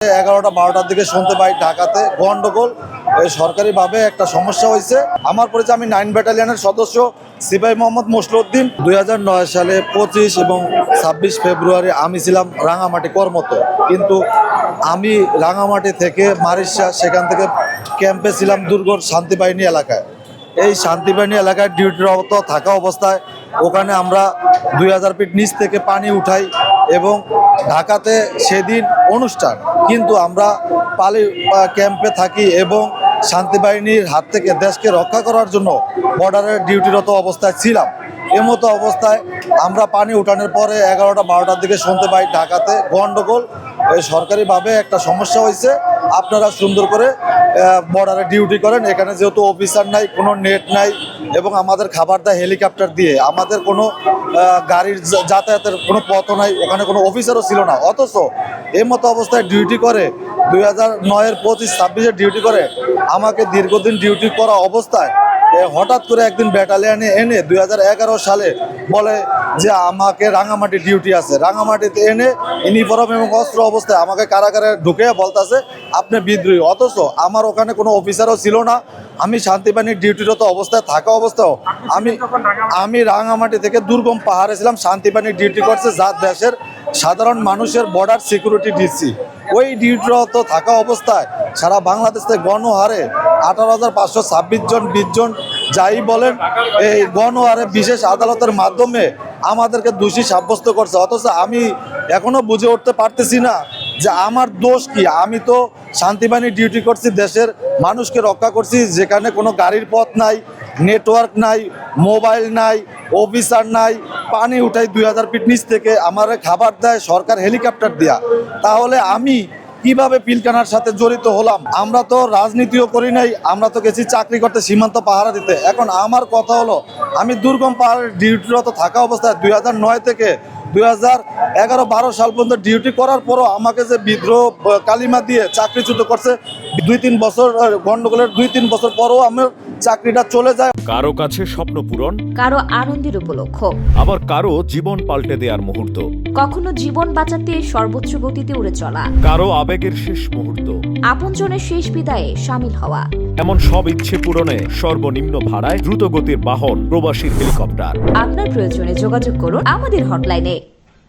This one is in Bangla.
11টা-12টার দিকে শুনতে পাই ঢাকাতে গন্ডগোল সরকারিভাবে একটা সমস্যা হয়েছে। আমার পরিচয়, আমি 9 ব্যাটালিয়নের সদস্য সিপাহী মোহাম্মদ মসলিউদ্দিন। 2009 সালে 25 এবং 26 ফেব্রুয়ারি আমি ছিলাম রাঙামাটি কর্মরত, কিন্তু আমি রাঙামাটি থেকে মারিশা, সেখান থেকে ক্যাম্পে ছিলাম দুর্গর শান্তিবাহিনী এলাকায়। এই শান্তিবাহিনী এলাকায় ডিউটিরত থাকা অবস্থায় ওখানে আমরা 2000 ফিট নিচ থেকে পানি উঠাই এবং ঢাকাতে সেদিন অনুষ্ঠান, কিন্তু আমরা পালি ক্যাম্পে থাকি এবং শান্তিবাহিনীর হাত থেকে দেশকে রক্ষা করার জন্য বর্ডারের ডিউটিরত অবস্থায় ছিলাম। এমতো অবস্থায় আমরা পানি উঠানোর পরে 11টা-12টার দিকে শুনতে পাই ঢাকাতে গন্ডগোল সরকারিভাবে একটা সমস্যা হয়েছে। আপনারা সুন্দর করে বর্ডারে ডিউটি করেন, এখানে যেহেতু অফিসার নাই, কোনো নেট নাই এবং আমাদের খাবার দেয় হেলিকপ্টার দিয়ে, আমাদের কোনো গাড়ির যাতায়াতের কোনো পথও নাই, ওখানে কোনো অফিসারও ছিল না। অথচ এই মতো অবস্থায় ডিউটি করে 2009-এর 25-26-এর ডিউটি করে আমাকে দীর্ঘদিন ডিউটি করা অবস্থায় হঠাৎ করে একদিন ব্যাটালিয়ানে এনে 2011 সালে বলে যে আমাকে রাঙামাটি ডিউটি আছে। রাঙামাটিতে এনে ইউনিফর্ম এবং অস্ত্র অবস্থায় আমাকে কারাগারে ঢুকে বলতেছে আপনি বিদ্রোহী। অথচ আমার ওখানে কোনো অফিসারও ছিল না। আমি শান্তিবাহিনীর ডিউটিরত অবস্থায় থাকা অবস্থাও আমি রাঙামাটি থেকে দুর্গম পাহাড়ে ছিলাম, শান্তিবাহিনীর ডিউটি করছে, যা দেশের সাধারণ মানুষের বর্ডার সিকিউরিটি ডিসি। ওই ডিউটিরত থাকা অবস্থায় সারা বাংলাদেশ থেকে গণহারে 18,526 জন 20 জন যাই বলেন, এই গণহারে বিশেষ আদালতের মাধ্যমে আমাদেরকে দোষী সাব্যস্ত করছে। অথচ আমি এখনো বুঝে উঠতে পারতেছি না যে আমার দোষ কি। আমি তো শান্তিবাহিনী ডিউটি করছি, দেশের মানুষকে রক্ষা করছি, যেখানে কোনো গাড়ির পথ নাই, নেটওয়ার্ক নাই, মোবাইল নাই, অফিসার নাই, পানি উঠাই 2000 ফিট নিচ থেকে, আমার খাবার দেয় সরকার হেলিকপ্টার দেয়া। তাহলে আমি কিভাবে পিলকানার সাথে জড়িত হলাম? আমরা তো রাজনীতিও করি নাই, আমরা তো গেছি চাকরি করতে, সীমান্ত পাহারা দিতে। এখন আমার কথা হলো, আমি দুর্গম পাহাড়ের ডিউটিরত থাকা অবস্থায় 2009 থেকে 2011-12 সাল পর্যন্ত ডিউটি করার পরও আমাকে যে বিদ্রোহ কালিমা দিয়ে চাকরিচ্যুত করছে, 2-3 বছর গন্ডগোলের 2-3 বছর পরও আমার চাকরিটা চলে যায়। কারো কাছে স্বপ্ন পূরণ, কারো আনন্দের উপলক্ষ, আবার কারো জীবন পাল্টে দেওয়ার মুহূর্ত, কখনো জীবন বাঁচাতে সর্বোচ্চ গতিতে উড়ে চলা, কারো আবেগের শেষ মুহূর্ত, আপনজনের শেষ বিদায়ে সামিল হওয়া। এমন সব ইচ্ছে পূরণে সর্বনিম্ন ভাড়ায় দ্রুতগতির বাহন প্রবাসী হেলিকপ্টার। আপনার প্রয়োজনে যোগাযোগ করুন আমাদের হটলাইনে।